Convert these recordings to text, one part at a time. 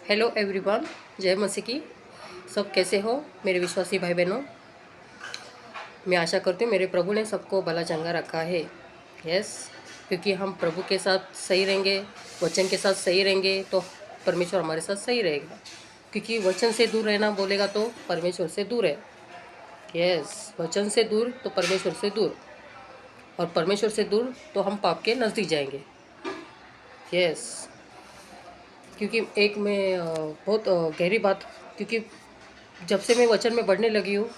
Hello everyone, जय मसीह की। सब कैसे हो मेरे विश्वासी भाई बहनों। मैं आशा करती हूँ मेरे प्रभु ने सबको भला चंगा रखा है। यस, क्योंकि हम प्रभु के साथ सही रहेंगे, वचन के साथ सही रहेंगे तो परमेश्वर हमारे साथ सही रहेगा। क्योंकि वचन से दूर रहना बोलेगा तो परमेश्वर से दूर है। यस, वचन से दूर तो परमेश्वर से दूर, और परमेश्वर से दूर तो हम पाप के नज़दीक जाएंगे। यस, क्योंकि एक मैं बहुत गहरी बात, क्योंकि जब से मैं वचन में बढ़ने लगी हूँ,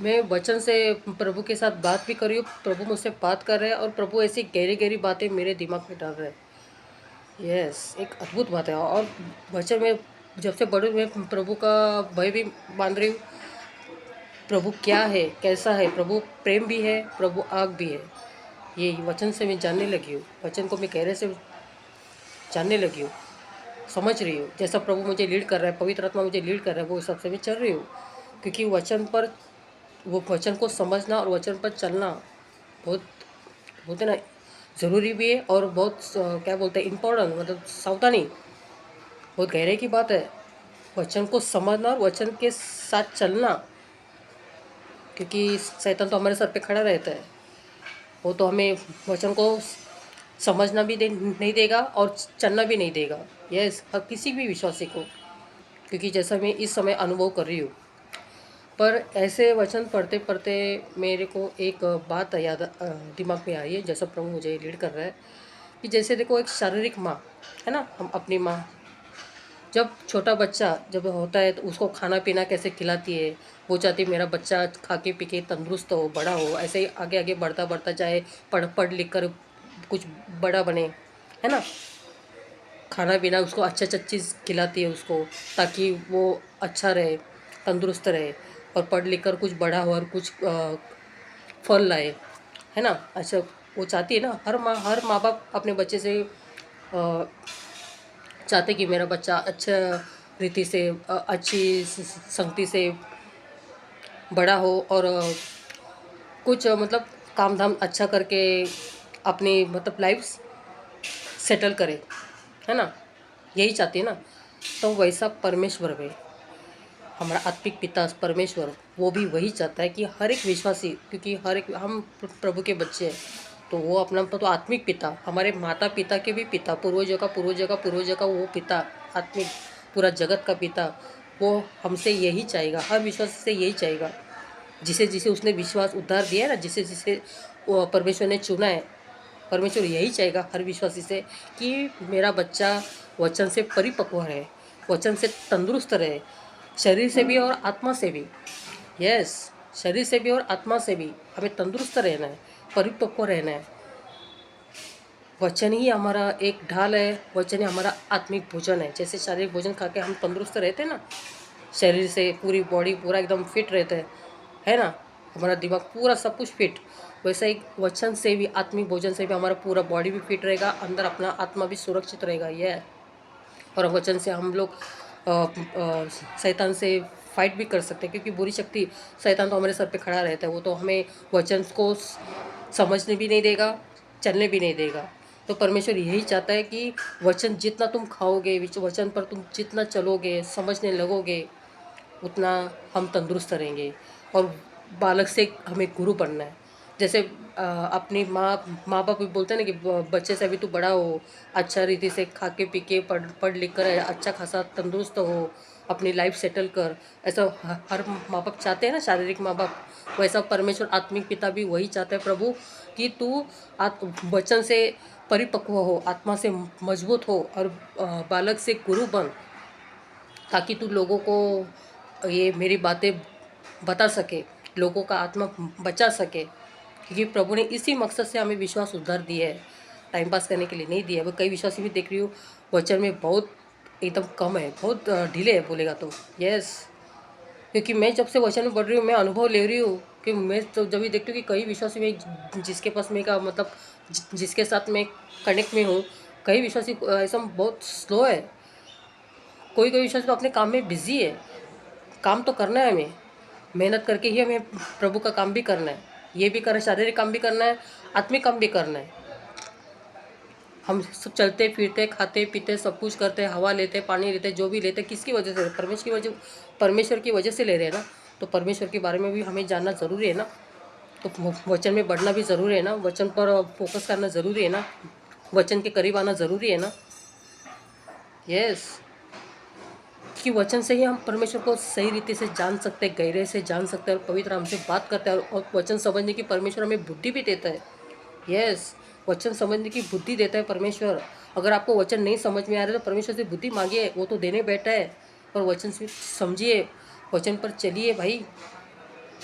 मैं वचन से प्रभु के साथ बात भी कर रही हूँ, प्रभु मुझसे बात कर रहे हैं और प्रभु ऐसी गहरी गहरी बातें मेरे दिमाग में डाल रहे हैं। यस, एक अद्भुत बात है। और वचन में जब से बढ़ू मैं प्रभु का भय भी मान रही हूँ। प्रभु क्या है, कैसा है, प्रभु प्रेम भी है, प्रभु आग भी है। ये वचन से मैं जानने लगी हूँ, वचन को मैं गहरे से जानने लगी हूँ, समझ रही हूँ। जैसा प्रभु मुझे लीड कर रहा है, पवित्र आत्मा मुझे लीड कर रहा है, वो हिसाब से मैं चल रही हूँ। क्योंकि वचन पर, वो वचन को समझना और वचन पर चलना बहुत, बोलते ना, ज़रूरी भी है और बहुत क्या बोलते हैं, इम्पोर्टेंट, मतलब सावधानी, बहुत गहरे की बात है। वचन को समझना और वचन के साथ चलना, क्योंकि शैतान तो हमारे सर पे खड़ा रहता है। वो तो हमें वचन को समझना भी नहीं देगा और चलना भी नहीं देगा। यस, हर किसी भी विश्वासी को, क्योंकि जैसा मैं इस समय अनुभव कर रही हूँ। पर ऐसे वचन पढ़ते पढ़ते मेरे को एक बात याद दिमाग में आ रही है, जैसा प्रभु मुझे लीड कर रहा है। कि जैसे देखो, एक शारीरिक माँ है ना, हम अपनी माँ, जब छोटा बच्चा जब होता है तो उसको खाना पीना कैसे खिलाती है। वो चाहती है मेरा बच्चा खा के पी के तंदुरुस्त हो, बड़ा हो, ऐसे ही आगे आगे बढ़ता बढ़ता जाए, पढ़ पढ़ लिख कर कुछ बड़ा बने, है ना। खाना पीना उसको अच्छा अच्छा चीज़ खिलाती है उसको, ताकि वो अच्छा रहे, तंदुरुस्त रहे, और पढ़ लिख कर कुछ बड़ा हो और कुछ फल लाए, है ना। अच्छा, वो चाहती है ना, हर माँ बाप अपने बच्चे से चाहते कि मेरा बच्चा अच्छा रीति से अच्छी संगति से बड़ा हो, और कुछ मतलब काम धाम अच्छा करके अपनी मतलब लाइफ सेटल करे, है ना। यही चाहती है ना। तो वैसा परमेश्वर में, हमारा आत्मिक पिता परमेश्वर, वो भी वही चाहता है कि हर एक विश्वासी, क्योंकि हर एक हम प्रभु के बच्चे हैं, तो वो अपना तो आत्मिक पिता, हमारे माता पिता के भी पिता, पूर्वजों का वो पिता, आत्मिक पूरा जगत का पिता, वो हमसे यही चाहेगा, हर विश्वासी से यही चाहेगा, जिसे जिसे उसने विश्वास उद्धार दिया है ना, जिसे जिसे वो परमेश्वर ने चुना है। परमेश्वर यही चाहेगा हर विश्वासी से कि मेरा बच्चा वचन से परिपक्व रहे, वचन से तंदुरुस्त रहे, शरीर से भी और आत्मा से भी। यस, शरीर से भी और आत्मा से भी हमें तंदुरुस्त रहना है, परिपक्व रहना है। वचन ही हमारा एक ढाल है, वचन ही हमारा आत्मिक भोजन है। जैसे शारीरिक भोजन खा के हम तंदुरुस्त रहते हैं ना, शरीर से पूरी बॉडी पूरा एकदम फिट रहता है ना, हमारा दिमाग पूरा सब कुछ फिट। वैसा ही वचन से भी, आत्मिक भोजन से भी हमारा पूरा बॉडी भी फिट रहेगा, अंदर अपना आत्मा भी सुरक्षित रहेगा। यह, और वचन से हम लोग शैतान से फाइट भी कर सकते हैं, क्योंकि बुरी शक्ति, शैतान तो हमारे सर पे खड़ा रहता है, वो तो हमें वचन को समझने भी नहीं देगा, चलने भी नहीं देगा। तो परमेश्वर यही चाहता है कि वचन जितना तुम खाओगे, वचन पर तुम जितना चलोगे, समझने लगोगे, उतना हम तंदुरुस्त रहेंगे। और बालक से हमें गुरु बनना है। जैसे अपनी माँ बाप भी बोलते हैं ना कि बच्चे से अभी तू बड़ा हो, अच्छा रीति से खा के पी के पढ़ पढ़ लिख कर अच्छा खासा तंदुरुस्त हो, अपनी लाइफ सेटल कर। ऐसा हर माँ बाप चाहते हैं ना, शारीरिक माँ बाप। वैसा परमेश्वर आत्मिक पिता भी वही चाहता है प्रभु, कि तू वचन से परिपक्व हो, आत्मा से मजबूत हो, और बालक से गुरु बन, ताकि तू लोगों को ये मेरी बातें बता सके, लोगों का आत्मा बचा सके। क्योंकि प्रभु ने इसी मकसद से हमें विश्वास उद्धार दिया है, टाइम पास करने के लिए नहीं दिया है। वो कई विश्वासी भी देख रही हूँ वचन में बहुत एकदम कम है, बहुत ढीले है बोलेगा तो। यस, क्योंकि मैं जब से वचन में बढ़ रही हूँ, मैं अनुभव ले रही हूँ कि मैं तो जब भी देखती हूँ कि कई विश्वासी में जिसके पास मैं का मतलब जिसके साथ मैं कनेक्ट में हूँ, कई विश्वासी ऐसा बहुत स्लो है। कोई कोई विश्वासी तो अपने काम में बिजी है। काम तो करना है हमें, मेहनत करके ही हमें प्रभु का काम भी करना है। ये भी करना है, शारीरिक काम भी करना है, आत्मिक काम भी करना है। हम सब चलते फिरते खाते पीते सब कुछ करते, हवा लेते, पानी लेते, जो भी लेते किसकी वजह से? परमेश्वर की वजह से ले रहे हैं ना। तो परमेश्वर के बारे में भी हमें जानना ज़रूरी है ना। तो वचन में बढ़ना भी ज़रूरी है ना, वचन पर फोकस करना ज़रूरी है ना, वचन के करीब आना ज़रूरी है ना। यस, कि वचन से ही हम परमेश्वर को सही रीति से जान सकते हैं, गहरे से जान सकते हैं और पवित्र हमसे बात करते हैं। और वचन समझने की परमेश्वर हमें बुद्धि भी देता है। यस, वचन समझने की बुद्धि देता है परमेश्वर। अगर आपको वचन नहीं समझ में आ रहा है तो परमेश्वर से बुद्धि मांगिए, वो तो देने बैठा है। पर वचन से समझिए, वचन पर चलिए भाई।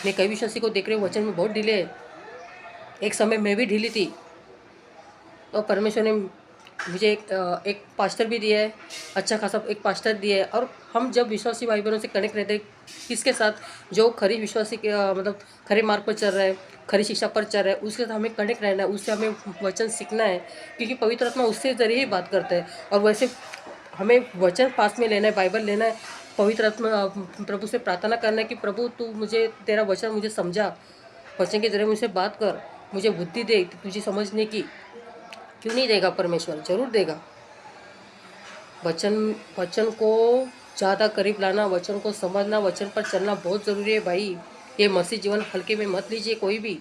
मैं कई विश्वासी को देख रही हूँ वचन में बहुत ढीले है। एक समय मैं भी ढीली थी, तो परमेश्वर ने मुझे एक पास्टर भी दिया है, अच्छा खासा एक पास्टर दिया है। और हम जब विश्वासी भाई बहनों से कनेक्ट रहते हैं, किसके साथ? जो खरी विश्वासी के मतलब खरे मार्ग पर चल रहा है, खरी शिक्षा पर चल रहा है, उसके साथ हमें कनेक्ट रहना है, उससे हमें वचन सीखना है। क्योंकि पवित्र आत्मा उससे ज़रिए ही बात करता है। और वैसे हमें वचन पास में लेना है, बाइबल लेना है, पवित्र आत्मा प्रभु से प्रार्थना करना है कि प्रभु तू मुझे, तेरा वचन मुझे समझा, वचन के जरिए मुझसे बात कर, मुझे बुद्धि दे तुझे समझने की। क्यों नहीं देगा? परमेश्वर ज़रूर देगा। वचन वचन को ज़्यादा करीब लाना, वचन को समझना, वचन पर चलना बहुत ज़रूरी है भाई। ये मसीह जीवन हल्के में मत लीजिए, कोई भी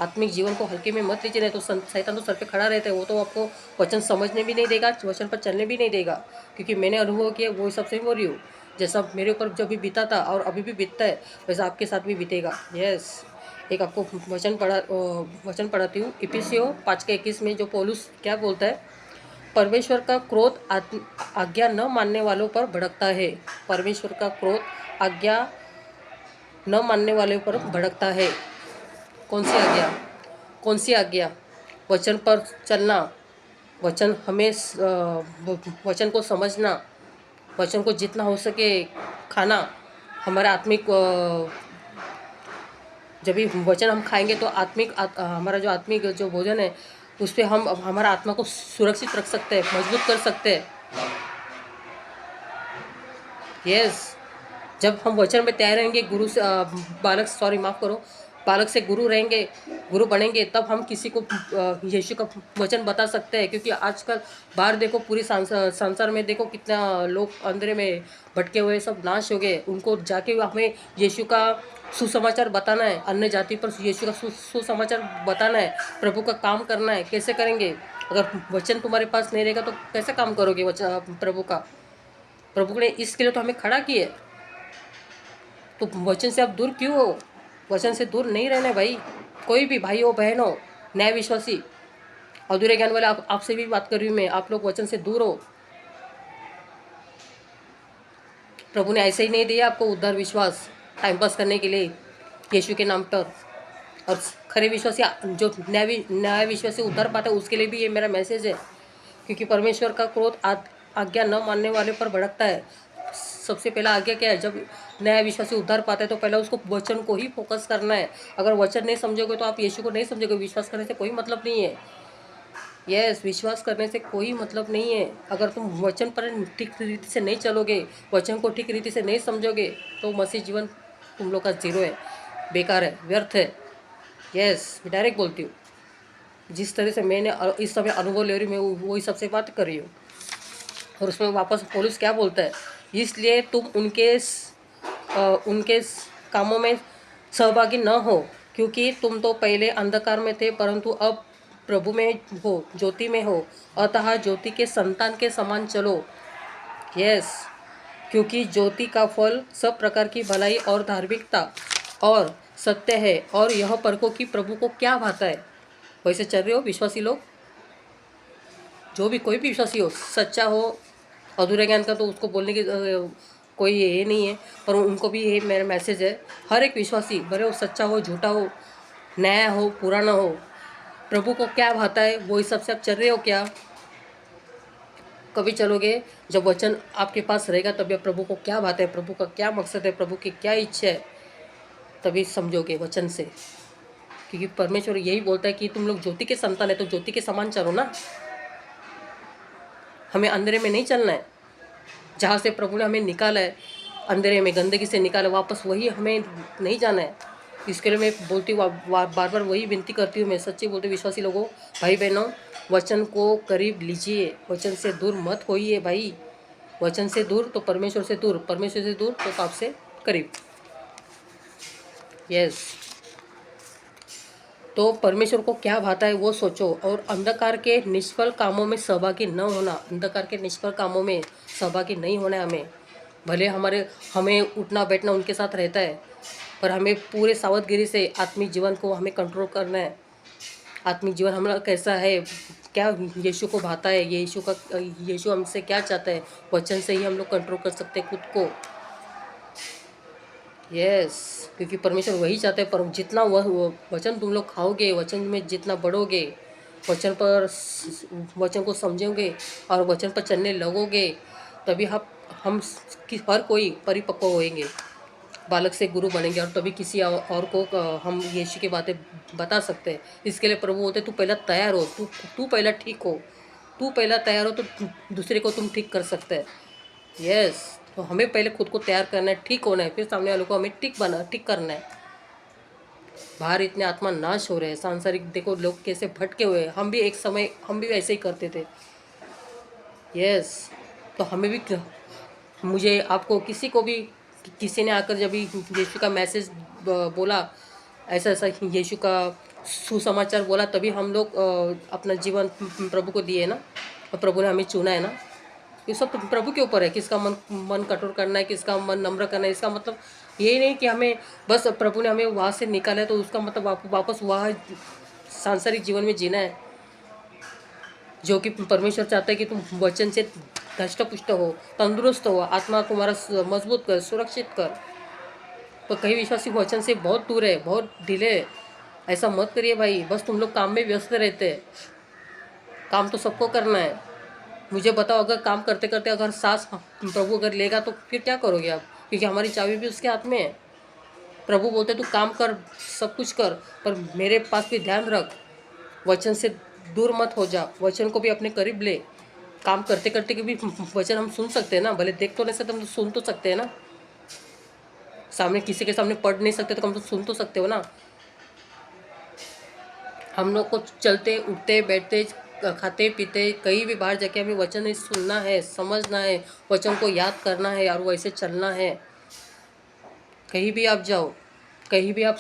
आत्मिक जीवन को हल्के में मत लीजिए, नहीं तो शैतान तो सर पे खड़ा रहता है। वो तो आपको वचन समझने भी नहीं देगा, वचन पर चलने भी नहीं देगा। क्योंकि मैंने अनुभव किया, वो सबसे बोल रही हूँ। जैसा मेरे ऊपर जब भी बीता था और अभी भी बीतता है, वैसा आपके साथ भी बीतेगा। यस, एक आपको वचन पढ़ाती हूँ। इफिसियों 5:21 में जो पौलुस क्या बोलता है? परमेश्वर का क्रोध आज्ञा न मानने वालों पर भड़कता है। परमेश्वर का क्रोध आज्ञा न मानने वालों पर भड़कता है। कौन सी आज्ञा? कौन सी आज्ञा? वचन पर चलना, वचन हमें वचन को समझना, वचन को जितना हो सके खाना। हमारा आत्मिक जब भी वचन हम खाएंगे तो हमारा जो आत्मिक जो भोजन है, उस पर हम हमारा आत्मा को सुरक्षित रख सकते हैं, मजबूत कर सकते हैं। यस, जब हम वचन में तैयार रहेंगे, बालक से गुरु रहेंगे, गुरु बनेंगे, तब हम किसी को यीशु का वचन बता सकते हैं। क्योंकि आजकल बाहर देखो, पूरी संसार में देखो कितना लोग अंधेरे में भटके हुए सब नाश हो गए। उनको जाके हमें यीशु का सुसमाचार बताना है, अन्य जाति पर यीशु का सुसमाचार बताना है, प्रभु का काम करना है। कैसे करेंगे? अगर वचन तुम्हारे पास नहीं रहेगा तो कैसे काम करोगे वचन प्रभु का? प्रभु ने इसके लिए तो हमें खड़ा किया। तो वचन से आप दूर क्यों हो? वचन से दूर नहीं रहना भाई। कोई भी भाई हो, बहन हो, न्याय विश्वासी, अधूरे ज्ञान वाले, आपसे भी बात कर रही हूँ मैं। आप लोग वचन से दूर हो। प्रभु ने ऐसे ही नहीं दिया आपको उद्धार विश्वास टाइम पास करने के लिए यीशु के नाम पर। और खरे विश्वासी, जो न्याय विश्वासी उद्धार पाता है, उसके लिए भी ये मेरा मैसेज है। क्योंकि परमेश्वर का क्रोध आज्ञा न मानने वाले पर भड़कता है। सबसे पहला आज्ञा क्या है? जब नया विश्वासी उद्धार पाता है तो पहले उसको वचन को ही फोकस करना है। अगर वचन नहीं समझोगे तो आप यीशु को नहीं समझोगे। विश्वास करने से कोई मतलब नहीं है। यस, विश्वास करने से कोई मतलब नहीं है। अगर तुम वचन पर ठीक रीति से नहीं चलोगे, वचन को ठीक रीति से नहीं समझोगे, तो मसीह जीवन तुम लोग का जीरो है, बेकार है, व्यर्थ है। यस, मैं डायरेक्ट बोलती हूँ। जिस तरह से मैंने इस समय अनुभव ले रही हूँ, मैं वही सबसे बात कर रही हूँ। और उसमें वापस पौलुस क्या बोलता है? इसलिए तुम उनके कामों में सहभागी न हो, क्योंकि तुम तो पहले अंधकार में थे, परंतु अब प्रभु में हो, ज्योति में हो। अतः ज्योति के संतान के समान चलो। यस, क्योंकि ज्योति का फल सब प्रकार की भलाई और धार्मिकता और सत्य है, और यह परखो कि प्रभु को क्या भाता है। वैसे चल रहे हो विश्वासी लोग? जो भी कोई भी विश्वासी हो, सच्चा हो, अधूरे ज्ञान का तो उसको बोलने की कोई ये नहीं है, पर उनको भी ये मेरा मैसेज है। हर एक विश्वासी, भले वो सच्चा हो, झूठा हो, नया हो, पुराना हो, प्रभु को क्या भाता है वो हिसाब से आप चल रहे हो क्या? कभी चलोगे जब वचन आपके पास रहेगा, तभी आप प्रभु को क्या भाता है, प्रभु का क्या मकसद है, प्रभु की क्या इच्छा है, तभी समझोगे वचन से। क्योंकि परमेश्वर यही बोलता है कि तुम लोग ज्योति के संतान है, तो ज्योति के समान चलो ना। हमें अंधेरे में नहीं चलना है। जहाँ से प्रभु ने हमें निकाला है, अंधेरे में, गंदगी से निकाला, वापस वही हमें नहीं जाना है। इसके लिए मैं बोलती हूँ, बार बार वही विनती करती हूँ मैं, सच्ची बोलती हूँ विश्वासी लोगों, भाई बहनों, वचन को करीब लीजिए, वचन से दूर मत होइए भाई। वचन से दूर तो परमेश्वर से दूर, परमेश्वर से दूर तो पाप से करीब। यस, तो परमेश्वर को क्या भाता है वो सोचो। और अंधकार के निष्फल कामों में सहभागी न होना, अंधकार के निष्फल कामों में सहभागी नहीं होना है हमें। भले हमें उठना बैठना उनके साथ रहता है, पर हमें पूरे सावधगिरी से आत्मिक जीवन को हमें कंट्रोल करना है। आत्मिक जीवन हमारा कैसा है, क्या यीशु को भाता है, यीशु हमसे क्या चाहता है, वचन से ही हम लोग कंट्रोल कर सकते हैं खुद को। यस, क्योंकि परमेश्वर वही चाहते हैं। पर जितना वह वचन तुम लोग खाओगे, वचन में जितना बढ़ोगे, वचन को समझोगे और वचन पर चलने लगोगे, तभी हम हर कोई परिपक्व होएंगे, बालक से गुरु बनेंगे, और तभी किसी और को हम यीशु की बातें बता सकते हैं। इसके लिए प्रभु बोलते तू पहला तैयार हो, तू पहला ठीक हो, तू पहला तैयार हो तो दूसरे को तुम ठीक कर सकते हैं। यस, तो हमें पहले खुद को तैयार करना है, ठीक होना है, फिर सामने वालों को हमें ठीक करना है। बाहर इतने आत्मा नाश हो रहे हैं, सांसारिक देखो लोग कैसे भटके हुए हैं। हम भी एक समय हम भी ऐसे ही करते थे। यस, तो हमें भी, मुझे आपको किसी को भी, किसी ने आकर जब भी यीशु का मैसेज बोला, ऐसा ऐसा यीशु का सुसमाचार बोला, तभी हम लोग अपना जीवन प्रभु को दिए ना, और प्रभु ने हमें चुना है ना। ये सब तो प्रभु के ऊपर है, किसका मन कठोर करना है, किसका मन नम्र करना है। इसका मतलब यही नहीं कि हमें बस प्रभु ने हमें वहाँ से निकाला है तो उसका मतलब वापस वहाँ सांसारिक जीवन में जीना है, जो कि परमेश्वर चाहता है कि तुम वचन से धष्ट पुष्ट हो, तंदुरुस्त हो, आत्मा तुम्हारा मजबूत कर, सुरक्षित कर। तो कई विश्वासी वचन से बहुत दूर है, बहुत ढीले है। ऐसा मत करिए भाई। बस तुम लोग काम में व्यस्त रहते हैं, काम तो सबको करना है। मुझे बताओ, अगर काम करते करते अगर सांस प्रभु अगर लेगा तो फिर क्या करोगे आप? क्योंकि हमारी चाबी भी उसके हाथ में है। प्रभु बोलते तू काम कर, सब कुछ कर, पर मेरे पास भी ध्यान रख, वचन से दूर मत हो जा, वचन को भी अपने करीब ले। काम करते करते के भी वचन हम सुन सकते हैं ना, भले देख तो नहीं सकते, हम तो सुन तो सकते हैं ना। सामने किसी के सामने पढ़ नहीं सकते तो कम तो सुन तो सकते हो ना। हम लोग को चलते उठते बैठते खाते पीते कहीं भी बाहर जाके हमें वचन सुनना है, समझना है, वचन को याद करना है और वैसे चलना है। कहीं भी आप जाओ, कहीं भी आप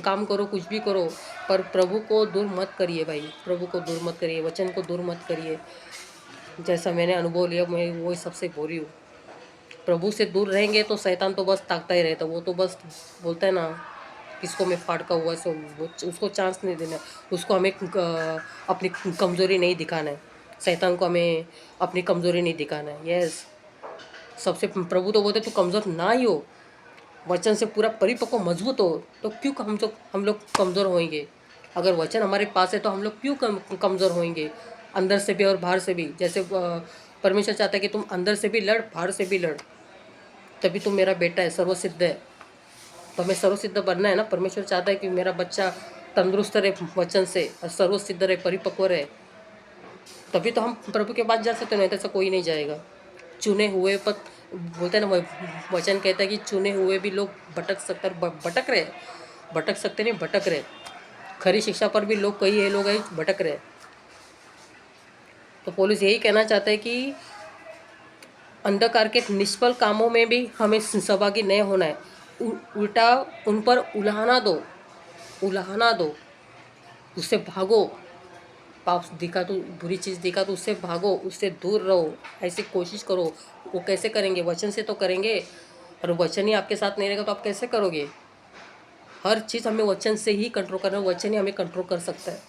काम करो, कुछ भी करो, पर प्रभु को दूर मत करिए भाई, प्रभु को दूर मत करिए, वचन को दूर मत करिए। जैसा मैंने अनुभव लिया, मैं वही सबसे बोल रही हूँ। प्रभु से दूर रहेंगे तो शैतान तो बस ताकता ही रहता, वो तो बस बोलता है ना, किसको मैं फाड़का हुआ, सो उसको चांस नहीं देना, उसको हमें अपनी कमज़ोरी नहीं दिखाना है, शैतान को हमें अपनी कमज़ोरी नहीं दिखाना है। यस, सबसे प्रभु तो बोलते तू कमज़ोर ना ही हो, वचन से पूरा परिपक्व मजबूत हो, तो क्यों हम लोग कमज़ोर होंगे? अगर वचन हमारे पास है तो हम लोग क्यों कमज़ोर होंगे, अंदर से भी और बाहर से भी। जैसे परमेश्वर चाहता है कि तुम अंदर से भी लड़, बाहर से भी लड़, तभी तुम मेरा बेटा है, सर्वसिद्ध है। तो हमें सर्वसिद्ध बनना है ना। परमेश्वर चाहता है कि मेरा बच्चा तंदुरुस्त रहे वचन से और सर्वसिद्ध रहे, परिपक्व रहे, तभी तो हम प्रभु के पास जा सकते, नहीं तो ऐसा कोई नहीं जाएगा। चुने हुए पर बोलते हैं ना, वचन कहता है कि चुने हुए भी लोग भटक सकते नहीं, भटक रहे। खरी शिक्षा पर भी लोग, कई लोग हैं भटक रहे। तो पौलुस यही कहना चाहता है कि अंधकार के निष्फल कामों में भी हमें सहभागी नहीं होना है, उल्टा उन पर उलाहना दो, उससे भागो। पाप दिखा तो, बुरी चीज़ दिखा तो उससे भागो, उससे दूर रहो, ऐसी कोशिश करो। वो कैसे करेंगे? वचन से तो करेंगे, और वचन ही आपके साथ नहीं रहेगा तो आप कैसे करोगे? हर चीज़ हमें वचन से ही कंट्रोल करना है, वचन ही हमें कंट्रोल कर सकता है।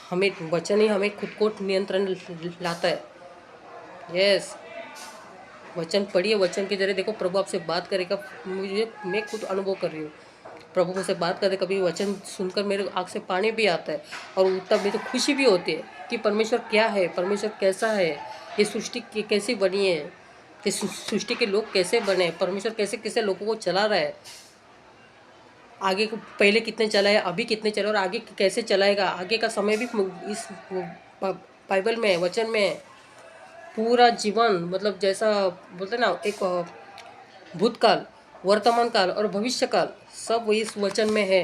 हमें वचन ही हमें खुद को नियंत्रण लाता है। यस, वचन पढ़िए, वचन के जरिए देखो प्रभु आपसे बात करेगा। मैं खुद अनुभव कर रही हूँ, प्रभु मुझसे बात करते, कभी वचन सुनकर मेरे आँख से पानी भी आता है, और तब मुझे खुशी भी होती है कि परमेश्वर क्या है, परमेश्वर कैसा है, ये सृष्टि कैसी बनी है, ये सृष्टि के लोग कैसे बने, परमेश्वर कैसे कैसे लोगों को चला रहा है, आगे को पहले कितने चला है, अभी कितने चला और आगे कैसे चलाएगा। आगे का समय भी इस बाइबल में, वचन में पूरा जीवन, मतलब जैसा बोलते हैं ना, एक भूतकाल, वर्तमान काल और भविष्य काल सब इस वचन में है।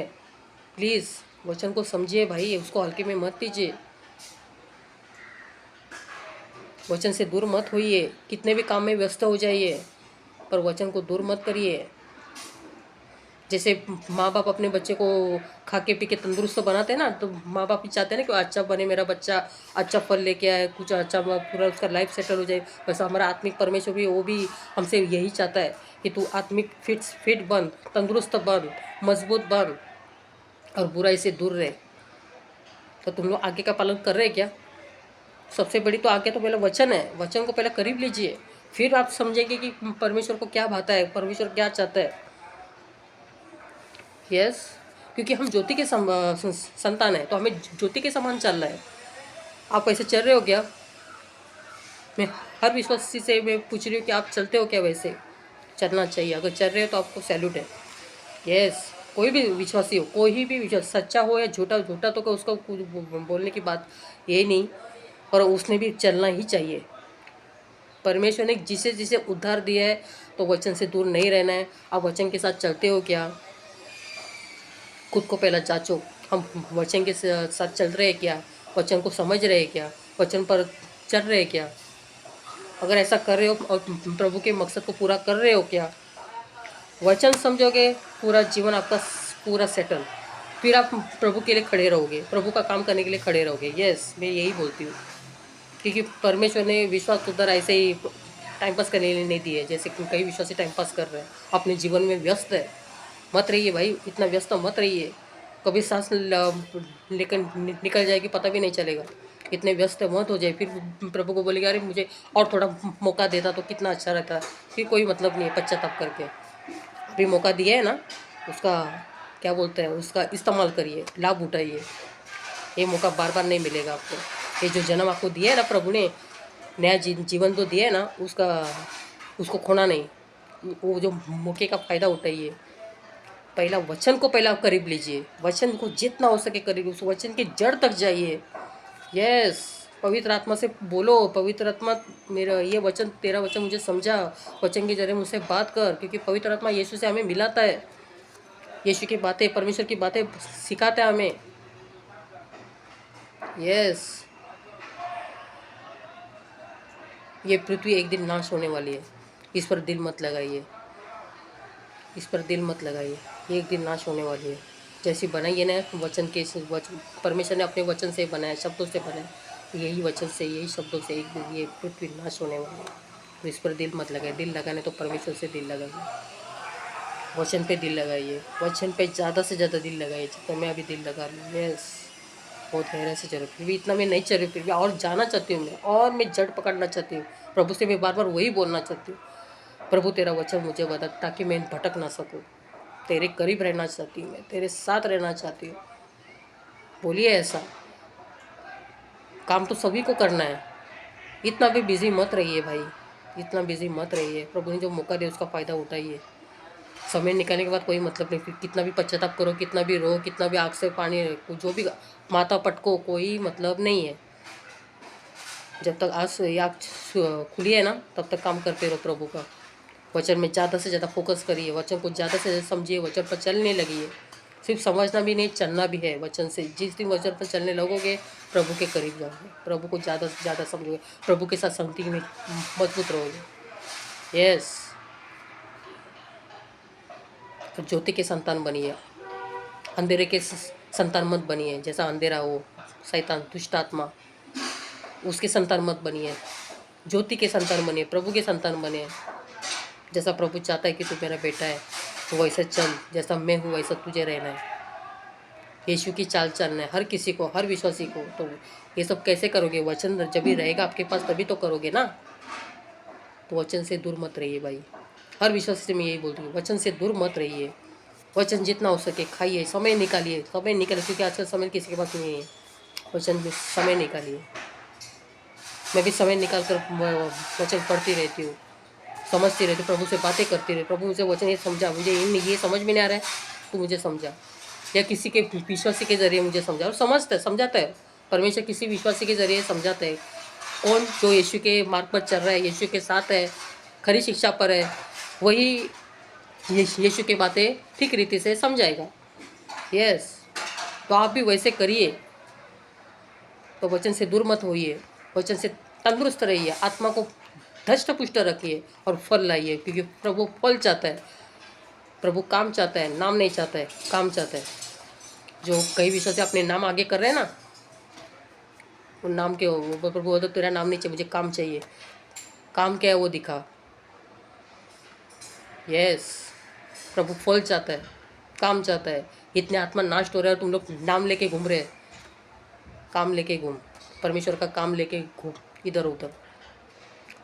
प्लीज़ वचन को समझिए भाई, उसको हल्के में मत लीजिए। वचन से दूर मत होइए, कितने भी काम में व्यस्त हो जाइए, पर वचन को दूर मत करिए। जैसे माँ बाप अपने बच्चे को खा के पी के तंदुरुस्त बनाते हैं ना, तो माँ बाप भी चाहते हैं ना कि अच्छा बने मेरा बच्चा, अच्छा फल लेके आए, कुछ अच्छा पूरा उसका लाइफ सेटल हो जाए। वैसे हमारा आत्मिक परमेश्वर भी, वो भी हमसे यही चाहता है कि तू आत्मिक फिट बन, तंदुरुस्त बन, मजबूत बन और बुराई से दूर रहे। तो तुम लोग आगे का पालन कर रहे हैं क्या? सबसे बड़ी तो आगे तो पहले वचन है, वचन को पहले करीब लीजिए, फिर आप समझेंगे कि परमेश्वर को क्या भाता है, परमेश्वर क्या चाहता है। यस, क्योंकि हम ज्योति के संतान हैं, तो हमें ज्योति के समान चलना है। आप ऐसे चल रहे हो क्या? मैं हर विश्वासी से मैं पूछ रही हूँ कि आप चलते हो क्या? वैसे चलना चाहिए। अगर चल रहे हो तो आपको सैल्यूट है। यस, कोई भी विश्वासी हो, कोई भी विश्वास, सच्चा हो या झूठा, झूठा तो उसको कुछ बोलने की बात ये नहीं, और उसने भी चलना ही चाहिए। परमेश्वर ने जिसे जिसे उद्धार दिया है, तो वचन से दूर नहीं रहना है। आप वचन के साथ चलते हो क्या? खुद को पहला जांचो, हम वचन के साथ चल रहे हैं क्या? वचन को समझ रहे हैं क्या? वचन पर चल रहे हैं क्या? अगर ऐसा कर रहे हो और प्रभु के मकसद को पूरा कर रहे हो क्या? वचन समझोगे, पूरा जीवन आपका पूरा सेटल, फिर आप प्रभु के लिए खड़े रहोगे, प्रभु का काम करने के लिए खड़े रहोगे। यस, मैं यही बोलती हूँ, क्योंकि परमेश्वर ने विश्वास उधर ऐसे ही टाइम पास करने के लिए नहीं दिए, जैसे कि कई विश्वासी टाइम पास कर रहे हैं, अपने जीवन में व्यस्त है। मत रहिए भाई, इतना व्यस्त मत रहिए, कभी सांस लेकर निकल जाएगी पता भी नहीं चलेगा। इतने व्यस्त मत हो जाए, फिर प्रभु को बोलेगा अरे मुझे और थोड़ा मौका देता तो कितना अच्छा रहता, फिर कोई मतलब नहीं है पश्चाताप करके। अभी मौका दिया है ना, उसका क्या बोलते हैं, उसका इस्तेमाल करिए, लाभ उठाइए। ये मौका बार बार नहीं मिलेगा आपको। ये जो जन्म आपको दिया है ना प्रभु ने, नया जीवन तो दिया है ना, उसको खोना नहीं। वो जो मौके का फ़ायदा उठाइए। पहला वचन को पहला करीब लीजिए, वचन को जितना हो सके करीब, उस वचन की जड़ तक जाइए। यस, पवित्र आत्मा से बोलो, पवित्र आत्मा मेरा ये वचन, तेरा वचन मुझे समझा, वचन के जरिए मुझसे बात कर, क्योंकि पवित्र आत्मा यीशु से हमें मिलाता है, यीशु की बातें, परमेश्वर की बातें सिखाता है हमें। यस, ये पृथ्वी एक दिन नाश होने वाली है, इस पर दिल मत लगाइए, इस पर दिल मत लगाइए, ये एक दिन नाश होने वाली है। जैसी बनाई है ना वचन के, परमेश्वर ने अपने वचन से बनाया, शब्दों से बनाया, यही वचन से, यही शब्दों से एक दिन ये पृथ्वी नाश होने वाली है। तो इस पर दिल मत लगाए, दिल लगाने तो परमेश्वर से दिल लगाइए, वचन पे दिल लगाइए, वचन पे ज़्यादा से ज़्यादा दिल लगाइए, जितना मैं अभी दिल लगा रही हूँ। यस, बहुत गहरा से चल रही, फिर भी इतना मैं नहीं चल रही, फिर भी और जाना चाहती हूँ मैं, और मैं जड़ पकड़ना चाहती हूँ प्रभु से, मैं बार बार वही बोलना चाहती हूँ, प्रभु तेरा वचन मुझे बता, ताकि मैं भटक ना सकूँ, तेरे करीब रहना चाहती हूँ, मैं तेरे साथ रहना चाहती हूँ। बोलिए ऐसा, काम तो सभी को करना है, इतना भी बिजी मत रहिए भाई, इतना बिजी मत रहिए। प्रभु ने जो मौका दिया उसका फ़ायदा उठाइए। समय निकालने के बाद कोई मतलब नहीं, फिर कितना भी पश्चाताप करो, कितना भी रो, कितना भी आँख से पानी, जो भी माथा पटको, कोई मतलब नहीं है। जब तक आँख खुली है ना, तब तक काम करते रहो प्रभु का। वचन में ज़्यादा से ज़्यादा फोकस करिए, वचन को ज़्यादा से ज़्यादा समझिए, वचन पर चलने लगिए। सिर्फ समझना भी नहीं, चलना भी है वचन से। जिस दिन वचन पर चलने लगोगे, प्रभु के करीब जाओगे, प्रभु को ज़्यादा से ज़्यादा समझोगे, प्रभु के साथ संगति में मजबूत रहोगे। यस, ज्योति के संतान बनिए, अंधेरे के संतान मत बनिए। जैसा अंधेरा हो, शैतान, दुष्ट आत्मा, उसके संतान मत बनिए, ज्योति के संतान बनिए, प्रभु के संतान बनिए। जैसा प्रभु चाहता है कि तू मेरा बेटा है, तो वैसे चल, जैसा मैं हूँ वैसा तुझे रहना है। यीशु की चाल चलना है हर किसी को, हर विश्वासी को। तो ये सब कैसे करोगे? वचन जब भी रहेगा आपके पास तभी तो करोगे ना। तो वचन से दूर मत रहिए भाई, हर विश्वासी से मैं यही बोलती हूँ, वचन से दूर मत रहिए। वचन जितना हो सके खाइए, समय निकालिए, क्योंकि आजकल समय किसी के पास नहीं है। वचन में समय निकालिए, मैं भी समय निकाल कर वचन पढ़ती रहती हूँ, समझती रहती हूँ, प्रभु से बातें करती रहती। प्रभु मुझे वचन ये समझा, मुझे ये समझ में नहीं आ रहा है, तू मुझे समझा, या किसी के विश्वासी के जरिए मुझे समझा, और समझाता है परमेश्वर, किसी विश्वासी के जरिए समझाता है। कौन? जो यीशु के मार्ग पर चल रहा है, यीशु के साथ है, खरी शिक्षा पर है, वही यीशु की बातें ठीक रीति से समझाएगा। यस, तो आप भी वैसे करिए। तो वचन से दूर मत होइए, वचन से तंदुरुस्त रहिए, आत्मा को धष्ट पुष्ट रखिए और फल लाइए, क्योंकि प्रभु फल चाहता है, प्रभु काम चाहता है, नाम नहीं चाहता है, काम चाहता है। जो कई विषय से अपने नाम आगे कर रहे हैं ना, उन नाम के प्रभु बोलते तेरा नाम नहीं चाहिए, मुझे काम चाहिए। काम क्या है वो दिखा। यस, प्रभु फल चाहता है, काम चाहता है। इतने आत्मा नाश हो रहा है, तुम लोग नाम लेके घूम रहे हैं, काम लेके घूम, परमेश्वर का काम लेके घूम इधर उधर।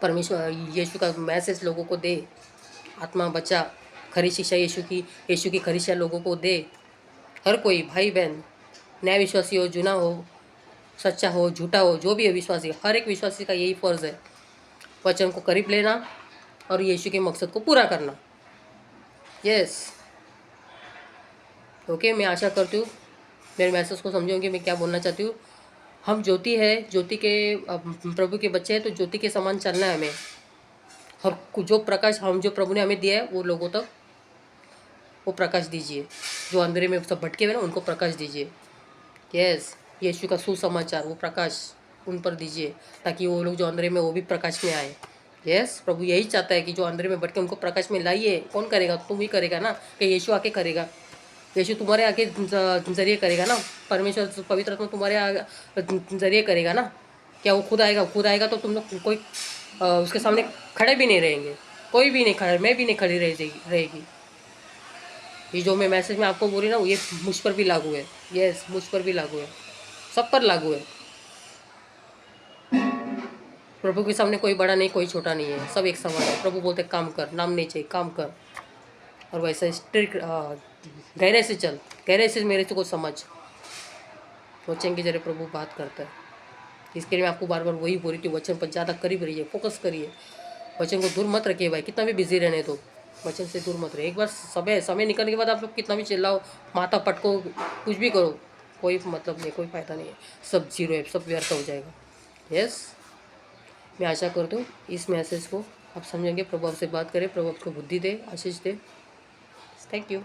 परमेश्वर यीशु का मैसेज लोगों को दे, आत्मा बचा, खरी शिक्षा यीशु की खरी शिक्षा लोगों को दे। हर कोई भाई बहन, नया विश्वासी हो, जुना हो, सच्चा हो, झूठा हो, जो भी है विश्वासी, हर एक विश्वासी का यही फ़र्ज़ है, वचन को करीब लेना और यीशु के मकसद को पूरा करना। यस, ओके, मैं आशा करती हूँ मेरे मैसेज को समझोगे मैं क्या बोलना चाहती हूँ। हम ज्योति है, ज्योति के प्रभु के बच्चे हैं, तो ज्योति के समान चलना है हमें। और जो प्रकाश जो प्रभु ने हमें दिया है वो लोगों तक वो प्रकाश दीजिए। जो अंधेरे में सब भटके हुए ना उनको प्रकाश दीजिए। यस, यीशु का सुसमाचार वो प्रकाश उन पर दीजिए, ताकि वो लोग जो अंधेरे में वो भी प्रकाश में आए। यस, प्रभु यही चाहता है कि जो अंधेरे में भटके उनको प्रकाश में लाइए। कौन करेगा? तुम ही करेगा ना, कि यीशु आके करेगा? यीशु तुम्हारे आके जरिए करेगा ना, परमेश्वर पवित्र आत्मा तुम्हारे जरिए करेगा ना। क्या वो खुद आएगा? खुद आएगा तो तुम लोग कोई उसके सामने खड़े भी नहीं रहेंगे, कोई भी नहीं खड़ा, मैं भी नहीं खड़ी रहेगी। ये जो मैं मैसेज में आपको बोली ना, ये मुझ पर भी लागू है। यस, मुझ पर भी लागू है, सब पर लागू है। प्रभु के सामने कोई बड़ा नहीं, कोई छोटा नहीं है, सब एक समान है। प्रभु बोलते काम कर, नाम नहीं चाहिए, काम कर। और वैसे स्ट्रिक्ट गहरे से चल, गहरे से मेरे से को समझ। वचन के जरिए प्रभु बात करता है। इसके लिए मैं आपको बार बार वही बोल रही थी, वचन पर ज़्यादा करीब रहिए, फोकस करिए। वचन को दूर मत रखिए भाई, कितना भी बिजी रहने दो, वचन से दूर मत रहिए। एक बार समय निकलने के बाद आप लोग कितना भी चिल्लाओ, माथा पटको, कुछ भी करो, कोई मतलब नहीं, कोई फ़ायदा नहीं है, सब जीरो है, सब व्यर्थ हो जाएगा। यस, मैं आशा करता हूँ इस मैसेज को आप समझेंगे। प्रभु आपसे बात करें, प्रभु आपको बुद्धि दे, आशीष दे। Thank you.